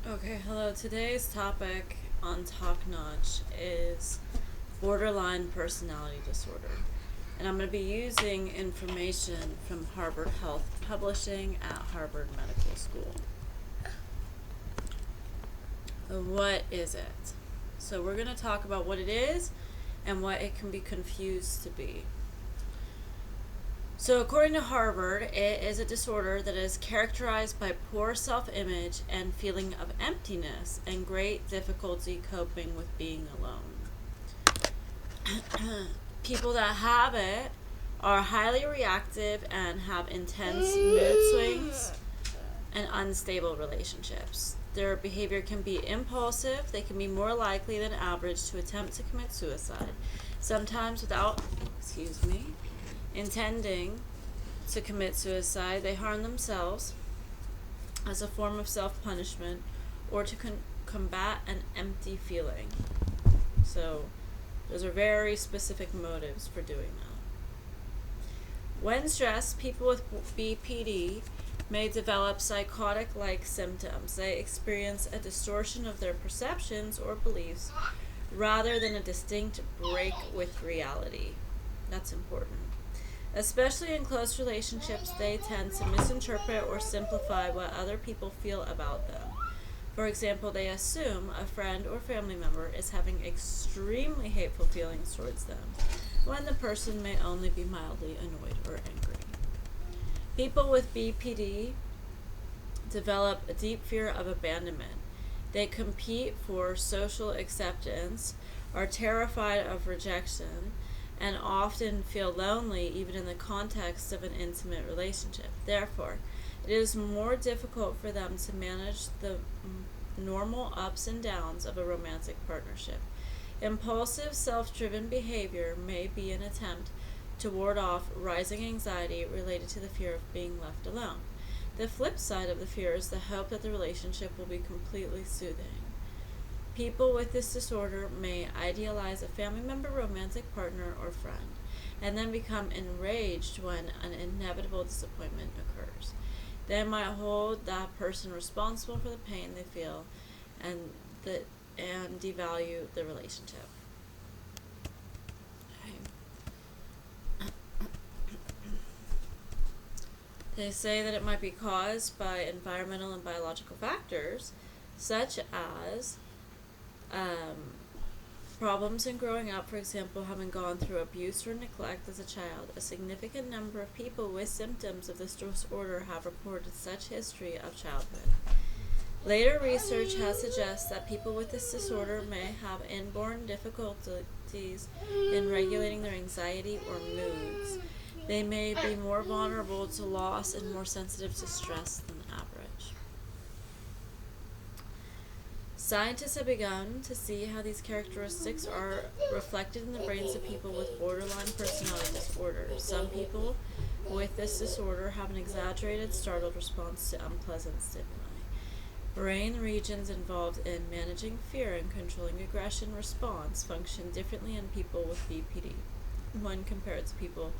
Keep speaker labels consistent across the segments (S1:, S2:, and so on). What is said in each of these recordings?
S1: Okay, hello. Today's topic on Talk Notch is borderline personality disorder. And I'm going to be using information from Harvard Health Publishing at Harvard Medical School. What is it? So, we're going to talk about what it is and what it can be confused to be. So, according to Harvard, it is a disorder that is characterized by poor self image and feeling of emptiness and great difficulty coping with being alone. People that have it are highly reactive and have intense mood swings and unstable relationships. Their behavior can be impulsive, they can be more likely than average to attempt to commit suicide, sometimes without, intending to commit suicide. They harm themselves as a form of self-punishment or to combat an empty feeling. So those are very specific motives for doing that. When stressed, people with BPD may develop psychotic-like symptoms. They experience a distortion of their perceptions or beliefs rather than a distinct break with reality. That's important. Especially in close relationships, they tend to misinterpret or simplify what other people feel about them. For example, they assume a friend or family member is having extremely hateful feelings towards them, when the person may only be mildly annoyed or angry. People with BPD develop a deep fear of abandonment. They compete for social acceptance, are terrified of rejection, and often feel lonely even in the context of an intimate relationship. Therefore, it is more difficult for them to manage the normal ups and downs of a romantic partnership. Impulsive, self-driven behavior may be an attempt to ward off rising anxiety related to the fear of being left alone. The flip side of the fear is the hope that the relationship will be completely soothing. People with this disorder may idealize a family member, romantic partner, or friend, and then become enraged when an inevitable disappointment occurs. They might hold that person responsible for the pain they feel and devalue the relationship. Okay. They say that it might be caused by environmental and biological factors, such as problems in growing up, for example, having gone through abuse or neglect as a child. A significant number of people with symptoms of this disorder have reported such history of childhood. Later research has suggested that people with this disorder may have inborn difficulties in regulating their anxiety or moods. They may be more vulnerable to loss and more sensitive to stress than average. Scientists have begun to see how these characteristics are reflected in the brains of people with borderline personality disorder. Some people with this disorder have an exaggerated, startled response to unpleasant stimuli. Brain regions involved in managing fear and controlling aggression response function differently in people with BPD when compared to people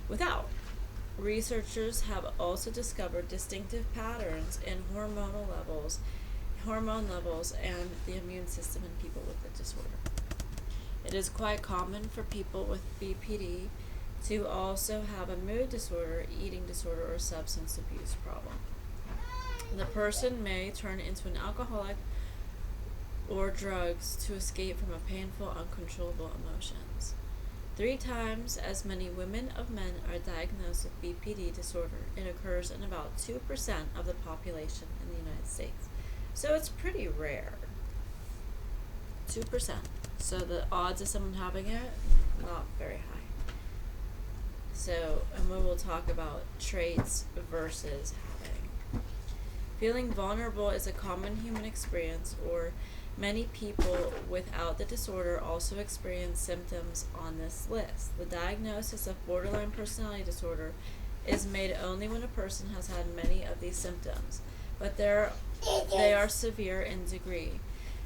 S1: without. Researchers have also discovered distinctive patterns in hormone levels and the immune system in people with the disorder. It is quite common for people with BPD to also have a mood disorder, eating disorder, or substance abuse problem. The person may turn into an alcoholic or drugs to escape from a painful, uncontrollable emotions. 3 times as many women of men are diagnosed with BPD disorder. It occurs in about 2% of the population in the United States. So it's pretty rare. 2%. So the odds of someone having it, not very high. So, and we will talk about traits versus having. Feeling vulnerable is a common human experience, or many people without the disorder also experience symptoms on this list. The diagnosis of borderline personality disorder is made only when a person has had many of these symptoms, but they are severe in degree,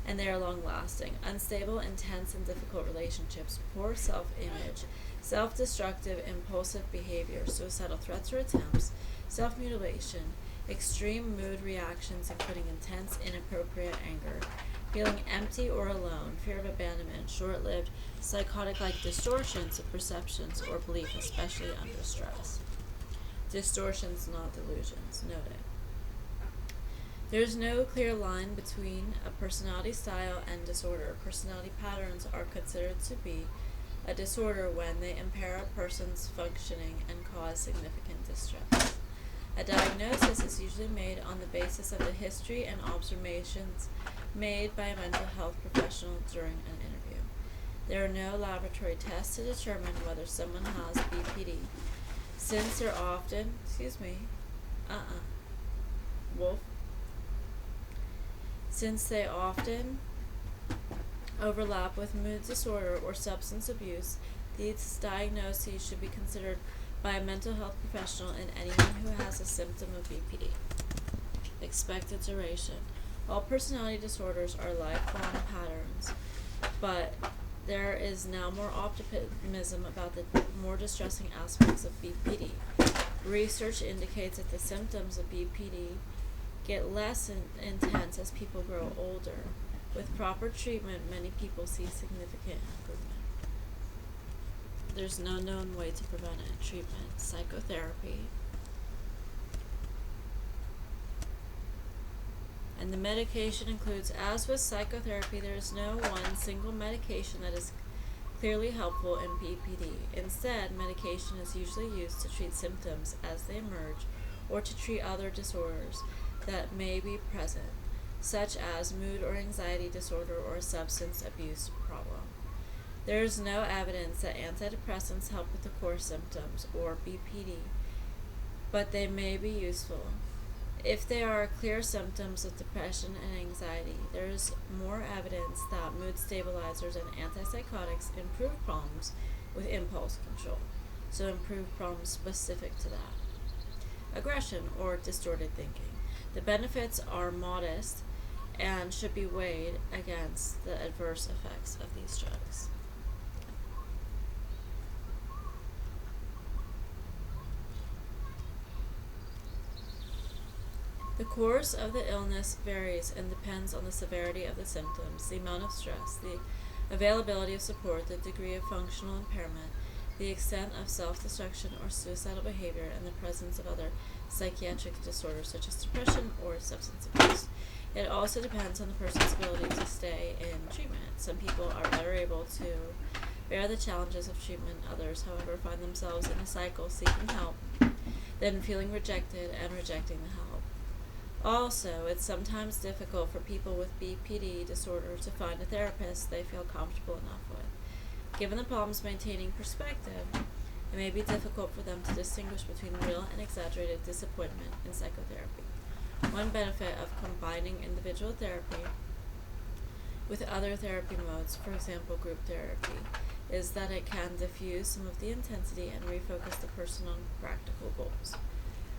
S1: and they are long-lasting. Unstable, intense, and difficult relationships, poor self-image, self-destructive, impulsive behavior, suicidal threats or attempts, self-mutilation, extreme mood reactions including intense, inappropriate anger, feeling empty or alone, fear of abandonment, short-lived psychotic-like distortions of perceptions or belief, especially under stress. Distortions, not delusions. Noted. There is no clear line between a personality style and disorder. Personality patterns are considered to be a disorder when they impair a person's functioning and cause significant distress. A diagnosis is usually made on the basis of the history and observations made by a mental health professional during an interview. There are no laboratory tests to determine whether someone has BPD, since they're often, since they often overlap with mood disorder or substance abuse. These diagnoses should be considered by a mental health professional in anyone who has a symptom of BPD. Expected duration. All personality disorders are lifelong patterns, but there is now more optimism about the more distressing aspects of BPD. Research indicates that the symptoms of BPD get less intense as people grow older. With proper treatment, many people see significant improvement. There's no known way to prevent it. Treatment, psychotherapy. And the medication includes, as with psychotherapy, there is no one single medication that is clearly helpful in BPD. Instead, medication is usually used to treat symptoms as they emerge or to treat other disorders that may be present, such as mood or anxiety disorder or a substance abuse problem. There is no evidence that antidepressants help with the core symptoms or BPD, but they may be useful. If there are clear symptoms of depression and anxiety, there is more evidence that mood stabilizers and antipsychotics improve problems with impulse control, so improve problems specific to that. Aggression or distorted thinking. The benefits are modest and should be weighed against the adverse effects of these drugs. The course of the illness varies and depends on the severity of the symptoms, the amount of stress, the availability of support, the degree of functional impairment, the extent of self-destruction or suicidal behavior, and the presence of other psychiatric disorders such as depression or substance abuse. It also depends on the person's ability to stay in treatment. Some people are better able to bear the challenges of treatment. Others, however, find themselves in a cycle seeking help, then feeling rejected and rejecting the help. Also, it's sometimes difficult for people with BPD disorder to find a therapist they feel comfortable enough with. Given the problems maintaining perspective, it may be difficult for them to distinguish between real and exaggerated disappointment in psychotherapy. One benefit of combining individual therapy with other therapy modes, for example group therapy, is that it can diffuse some of the intensity and refocus the person on practical goals.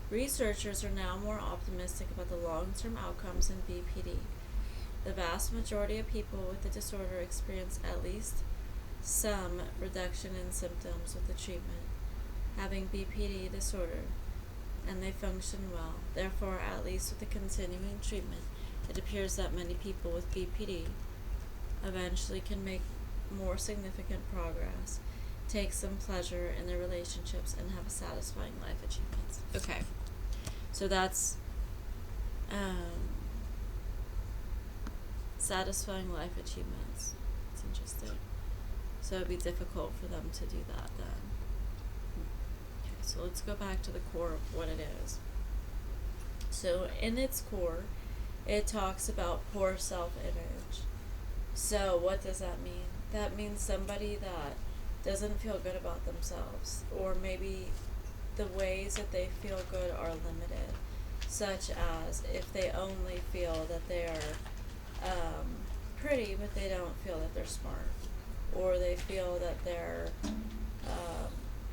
S1: Researchers are now more optimistic about the long-term outcomes in BPD. The vast majority of people with the disorder experience at least some reduction in symptoms with the treatment, having BPD disorder, and they function well. Therefore, at least with the continuing treatment, it appears that many people with BPD eventually can make more significant progress, take some pleasure in their relationships, and have a satisfying life achievements. Okay, so that's satisfying life achievements. It's interesting. So it'd be difficult for them to do that then. Okay, so let's go back to the core of what it is. So in its core, it talks about poor self-image. So what does that mean? That means somebody that doesn't feel good about themselves, or maybe the ways that they feel good are limited, such as if they only feel that they're pretty but they don't feel that they're smart, or they feel that they're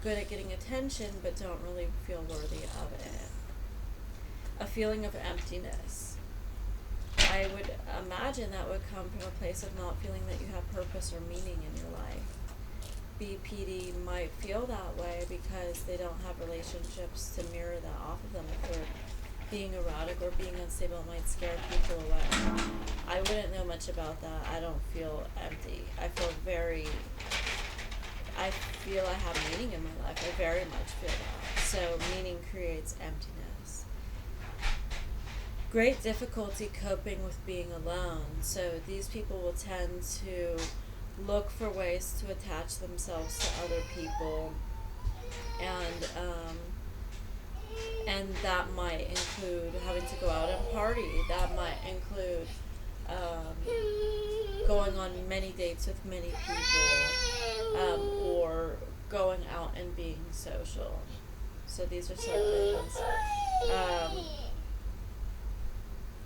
S1: good at getting attention but don't really feel worthy of it. A feeling of emptiness. I would imagine that would come from a place of not feeling that you have purpose or meaning in your life. BPD might feel that way because they don't have relationships to mirror that off of them. If they're being erratic or being unstable might scare people away. I wouldn't know much about that. I don't feel empty. I feel I have meaning in my life. I very much feel that. So meaning creates emptiness. Great difficulty coping with being alone. So these people will tend to look for ways to attach themselves to other people, and that might include having to go out and party. That might include going on many dates with many people, or going out and being social. So these are some things.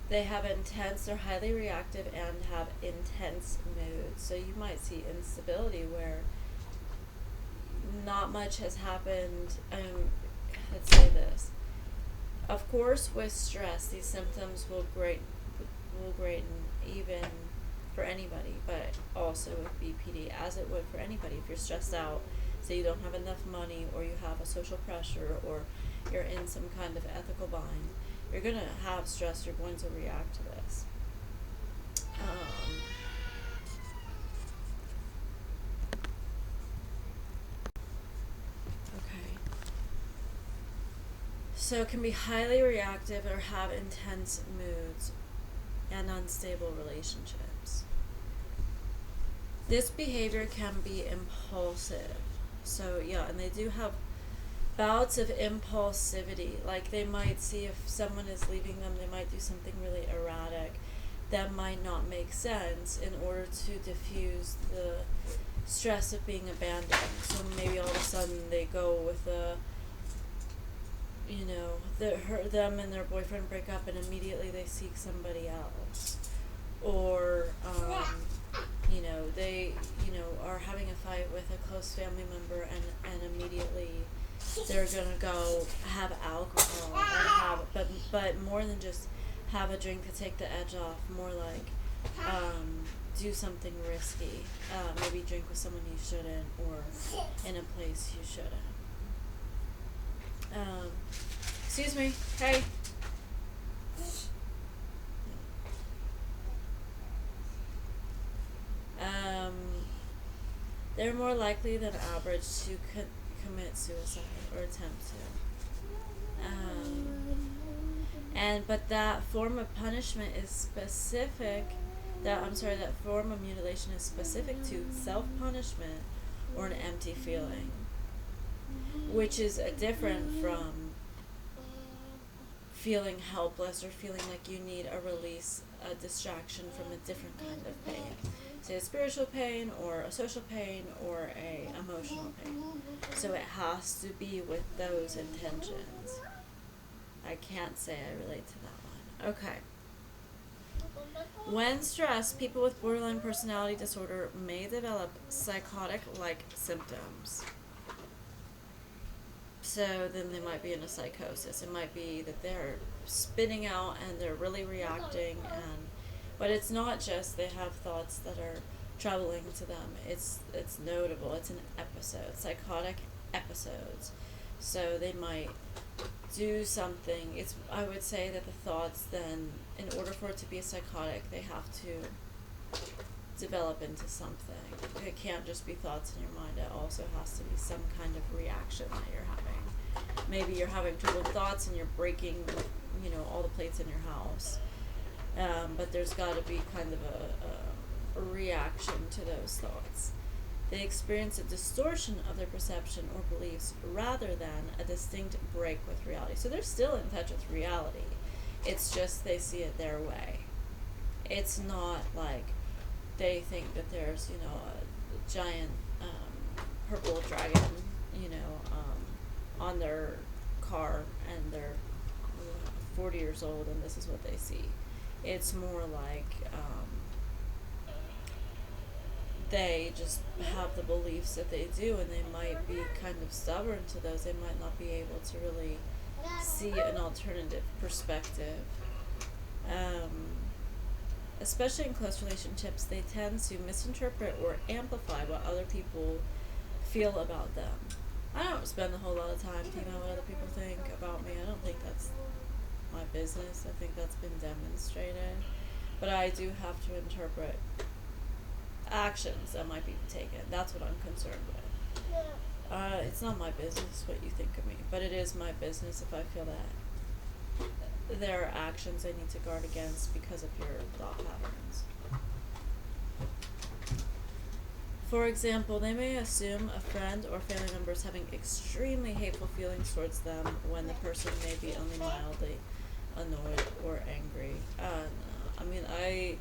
S1: They have intense or highly reactive and have intense moods. So you might see instability where not much has happened. Let's say this. Of course, with stress, these symptoms will greaten even for anybody, but also with BPD, as it would for anybody. If you're stressed out, say you don't have enough money, or you have a social pressure, or you're in some kind of ethical bind, you're going to have stress, you're going to react to this. Okay. So it can be highly reactive or have intense moods and unstable relationships. This behavior can be impulsive. So yeah, and they do have bouts of impulsivity. Like they might see if someone is leaving them, they might do something really erratic that might not make sense in order to diffuse the stress of being abandoned. So maybe all of a sudden they go with them and their boyfriend break up, and immediately they seek somebody else, or they are having a fight with a close family member, and immediately they're gonna go have alcohol and but more than just have a drink to take the edge off, more like do something risky, maybe drink with someone you shouldn't, or in a place you shouldn't. Excuse me. Hey. They're more likely than average to commit suicide or attempt to. But that form of punishment is specific. That form of mutilation is specific to self-punishment or an empty feeling, which is different from feeling helpless or feeling like you need a release, a distraction from a different kind of pain. Say a spiritual pain, or a social pain, or a emotional pain. So it has to be with those intentions. I can't say I relate to that one. Okay. When stressed, people with borderline personality disorder may develop psychotic-like symptoms. So then they might be in a psychosis. It might be that they're spinning out and they're really reacting, but it's not just they have thoughts that are troubling to them. It's notable. It's an episode, psychotic episodes. So they might do something. I would say that the thoughts then, in order for it to be a psychotic, they have to develop into something. It can't just be thoughts in your mind. It also has to be some kind of reaction that you're having. Maybe you're having troubled thoughts and you're breaking, all the plates in your house. But there's got to be kind of a reaction to those thoughts. They experience a distortion of their perception or beliefs rather than a distinct break with reality. So they're still in touch with reality. It's just they see it their way. It's not like they think that there's, a giant purple dragon, on their car, and they're 40 years old and this is what they see. It's more like they just have the beliefs that they do, and they might be kind of stubborn to those. They might not be able to really see an alternative perspective. Especially in close relationships, they tend to misinterpret or amplify what other people feel about them. I don't spend a whole lot of time thinking about what other people think about me. I don't think that's my business. I think that's been demonstrated. But I do have to interpret actions that might be taken. That's what I'm concerned with. It's not my business what you think of me, but it is my business if I feel that there are actions I need to guard against because of your thought patterns. For example, they may assume a friend or family member is having extremely hateful feelings towards them when the person may be only mildly annoyed or angry. I mean, I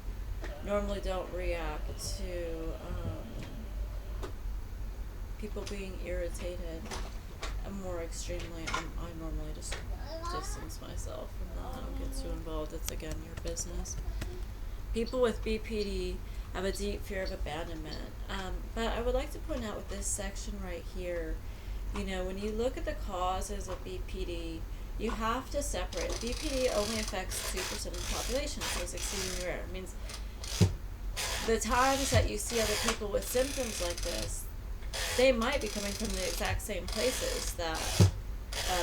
S1: normally don't react to people being irritated more extremely. I normally just distance myself from that. I don't get too involved. It's again your business. People with BPD have a deep fear of abandonment. But I would like to point out with this section right here, when you look at the causes of BPD, you have to separate. BPD only affects 2% of the population, so it's exceedingly rare. It means the times that you see other people with symptoms like this, they might be coming from the exact same places that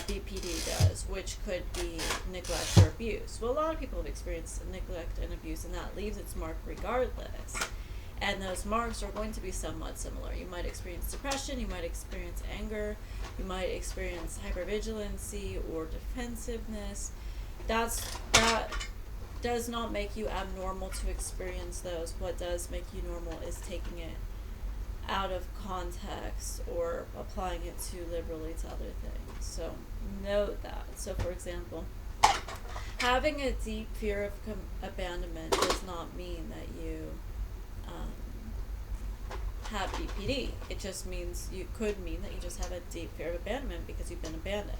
S1: BPD does, which could be neglect or abuse. Well, a lot of people have experienced neglect and abuse, and that leaves its mark regardless. And those marks are going to be somewhat similar. You might experience depression, you might experience anger, you might experience hypervigilancy or defensiveness. That does not make you abnormal to experience those. What does make you normal is taking it out of context or applying it too liberally to other things. So note that. So for example, having a deep fear of abandonment does not mean that you have BPD. It just means you could mean that you just have a deep fear of abandonment because you've been abandoned.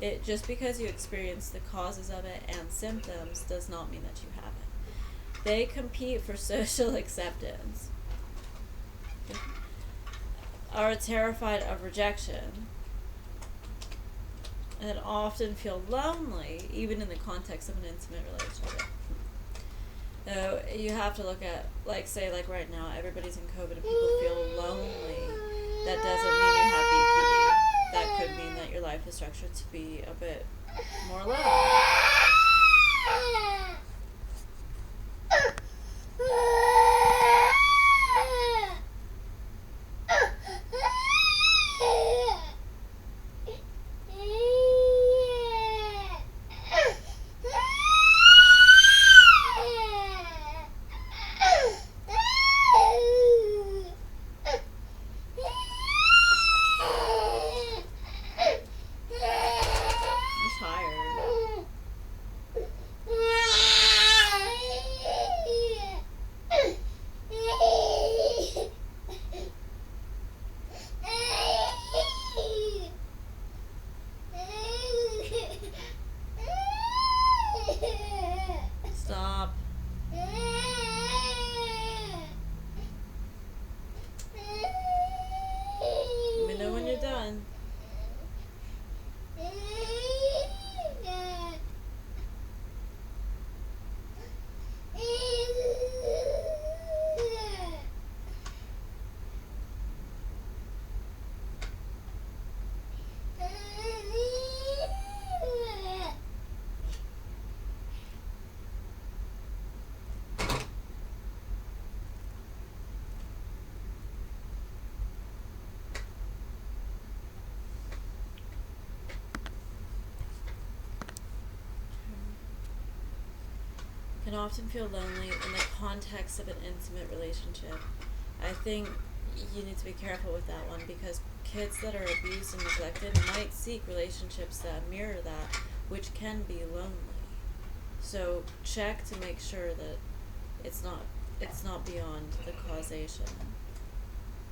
S1: It just because you experience the causes of it and symptoms does not mean that you have it. They compete for social acceptance, are terrified of rejection, and often feel lonely even in the context of an intimate relationship. So you have to look at, say right now, everybody's in COVID and people feel lonely. That doesn't mean you have BPD. That could mean that your life is structured to be a bit more alone. Stop. Let me know when you're done. Can often feel lonely in the context of an intimate relationship. I think you need to be careful with that one because kids that are abused and neglected might seek relationships that mirror that, which can be lonely. So check to make sure that it's not beyond the causation,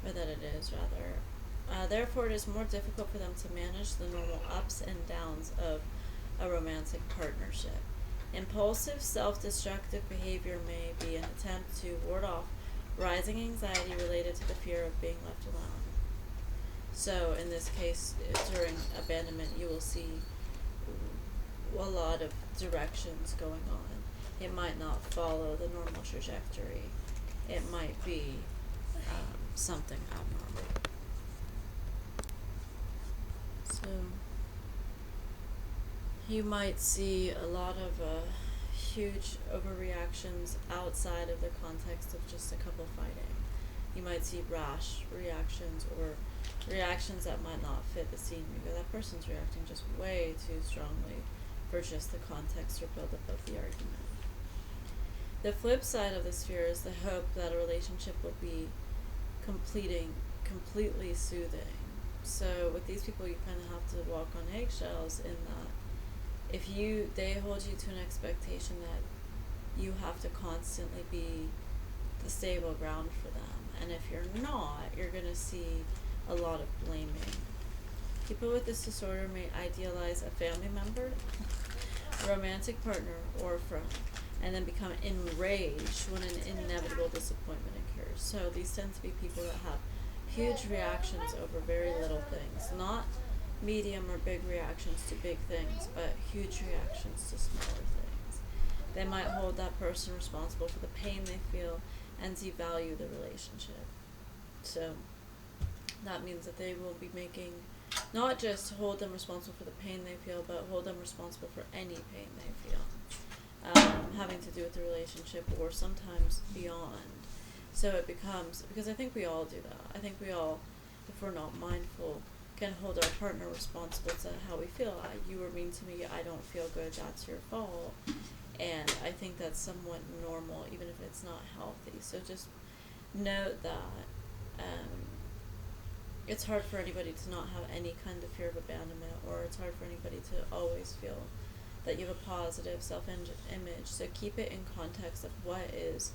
S1: or that it is rather. Therefore, it is more difficult for them to manage the normal ups and downs of a romantic partnership. Impulsive, self-destructive behavior may be an attempt to ward off rising anxiety related to the fear of being left alone. So, in this case, during abandonment, you will see a lot of directions going on. It might not follow the normal trajectory. It might be something abnormal. So, You might see a lot of huge overreactions outside of the context of just a couple fighting. You might see rash reactions or reactions that might not fit the scene. Maybe that person's reacting just way too strongly for just the context or buildup of the argument. The flip side of this fear is the hope that a relationship will be completely soothing. So with these people, you kind of have to walk on eggshells in that if they hold you to an expectation that you have to constantly be the stable ground for them, and if you're not, you're going to see a lot of blaming. People with this disorder may idealize a family member, a romantic partner, or a friend, and then become enraged when an inevitable disappointment occurs. So these tend to be people that have huge reactions over very little things, not medium or big reactions to big things, but huge reactions to smaller things. They might hold that person responsible for the pain they feel and devalue the relationship. So that means that they will be making, not just hold them responsible for the pain they feel, but hold them responsible for any pain they feel, having to do with the relationship or sometimes beyond. So it becomes, because I think we all do that. I think we all, if we're not mindful, can hold our partner responsible to how we feel. You were mean to me, I don't feel good, that's your fault. And I think that's somewhat normal, even if it's not healthy. So just note that it's hard for anybody to not have any kind of fear of abandonment, or it's hard for anybody to always feel that you have a positive self-image. So keep it in context of what is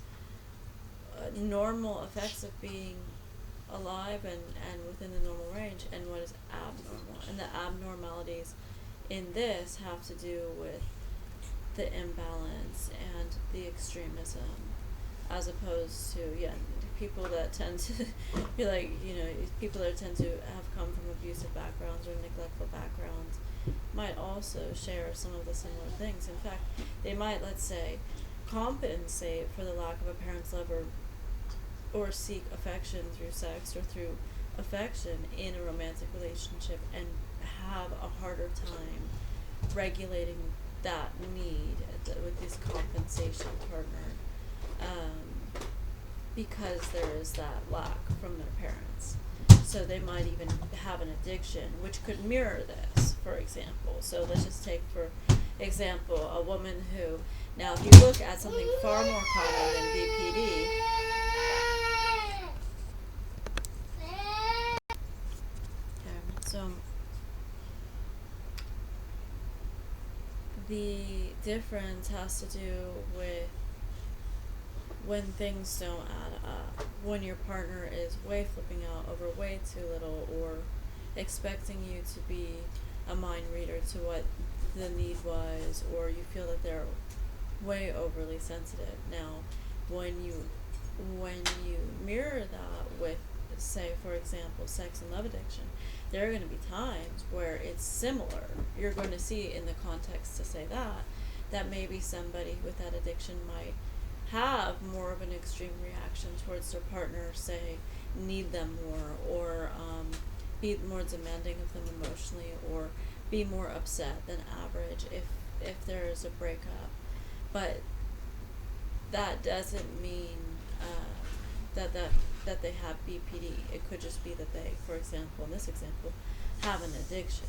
S1: normal effects of being alive and within the normal range, and what is abnormal. And the abnormalities in this have to do with the imbalance and the extremism, as opposed to, people that tend to be like, people that tend to have come from abusive backgrounds or neglectful backgrounds might also share some of the similar things. In fact, they might, let's say, compensate for the lack of a parent's love or seek affection through sex or through affection in a romantic relationship and have a harder time regulating that need with this compensation partner, because there is that lack from their parents. So they might even have an addiction, which could mirror this, for example. So let's just take, for example, a woman who, now if you look at something far more common than BPD, so the difference has to do with when things don't add up, when your partner is way flipping out over way too little, or expecting you to be a mind reader to what the need was, or you feel that they're way overly sensitive. Now, when you mirror that with, say, for example, sex and love addiction, there are going to be times where it's similar. You're going to see in the context to say that maybe somebody with that addiction might have more of an extreme reaction towards their partner, say, need them more, or be more demanding of them emotionally, or be more upset than average if there is a breakup. But that doesn't mean that they have BPD. It could just be that they, for example, in this example, have an addiction.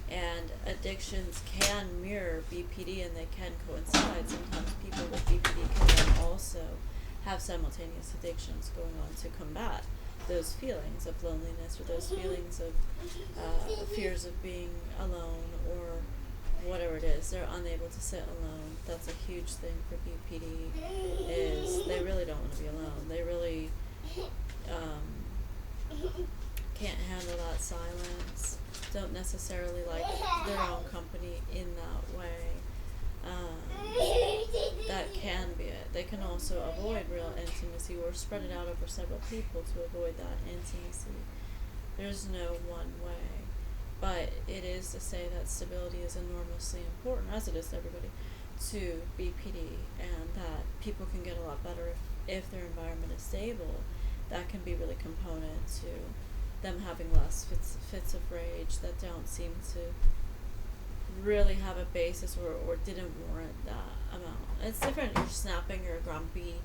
S1: And addictions can mirror BPD, and they can coincide. Sometimes people with BPD can then also have simultaneous addictions going on to combat those feelings of loneliness, or those feelings of fears of being alone, or whatever it is. They're unable to sit alone. That's a huge thing for BPD, is they really don't want to be alone. They really can't handle that silence, don't necessarily like their own company in that way. That can be it. They can also avoid real intimacy, or spread it out over several people to avoid that intimacy. There's no one way. But it is to say that stability is enormously important, as it is to everybody, to BPD, and that people can get a lot better if their environment is stable. That can be really component to them having less fits of rage that don't seem to really have a basis or didn't warrant that amount. It's different. You're snapping, you're grumpy,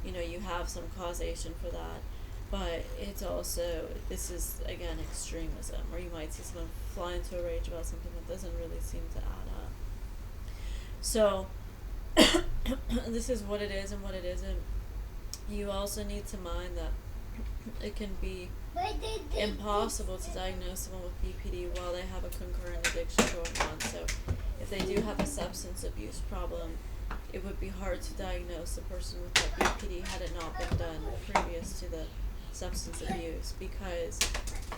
S1: you have some causation for that. But it's also, this is again extremism, or you might see someone fly into a rage about something that doesn't really seem to add up. So, this is what it is and what it isn't. You also need to mind that it can be impossible to diagnose someone with BPD while they have a concurrent addiction going on. So, if they do have a substance abuse problem, it would be hard to diagnose a person with that BPD had it not been done previous to the substance abuse, because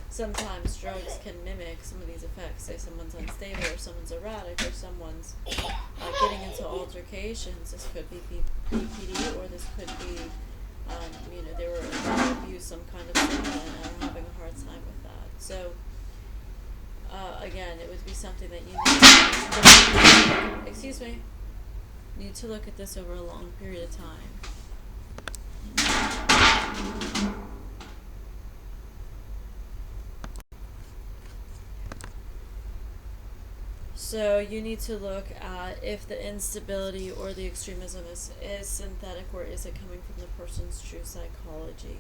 S1: sometimes drugs can mimic some of these effects. Say someone's unstable, or someone's erratic, or someone's getting into altercations. This could be BPD, or this could be, they were abused some kind of stimulant and are having a hard time with that. So, again, it would be something that you need to look at this over a long period of time. So you need to look at if the instability or the extremism is synthetic, or is it coming from the person's true psychology.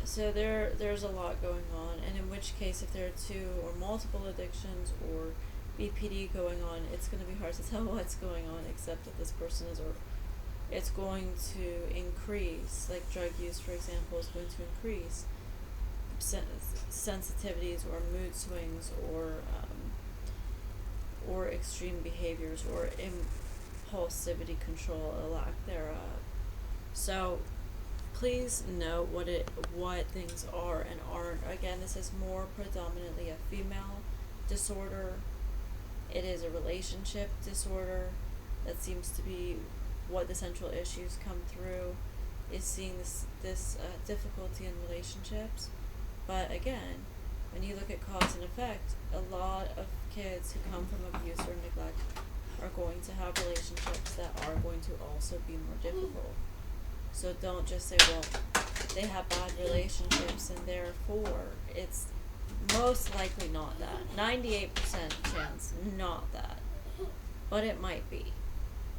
S1: So there's a lot going on, and in which case, if there are two or multiple addictions or BPD going on, it's going to be hard to tell what's going on, except that this person is, or it's going to increase, like drug use, for example, is going to increase sensitivities or mood swings, or extreme behaviors, or impulsivity control, or lack thereof. So please know what things are and aren't. Again, this is more predominantly a female disorder. It is a relationship disorder. That seems to be what the central issues come through, is seeing this difficulty in relationships. But again, when you look at cause and effect, a lot of kids who come from abuse or neglect are going to have relationships that are going to also be more difficult. So don't just say, well, they have bad relationships and therefore it's most likely not that. 98% chance not that. But it might be.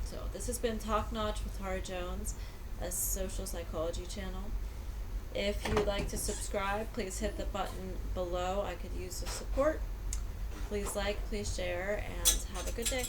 S1: So this has been Top Notch with Tara Jones, a social psychology channel. If you'd like to subscribe, please hit the button below. I could use the support. Please like, please share, and have a good day.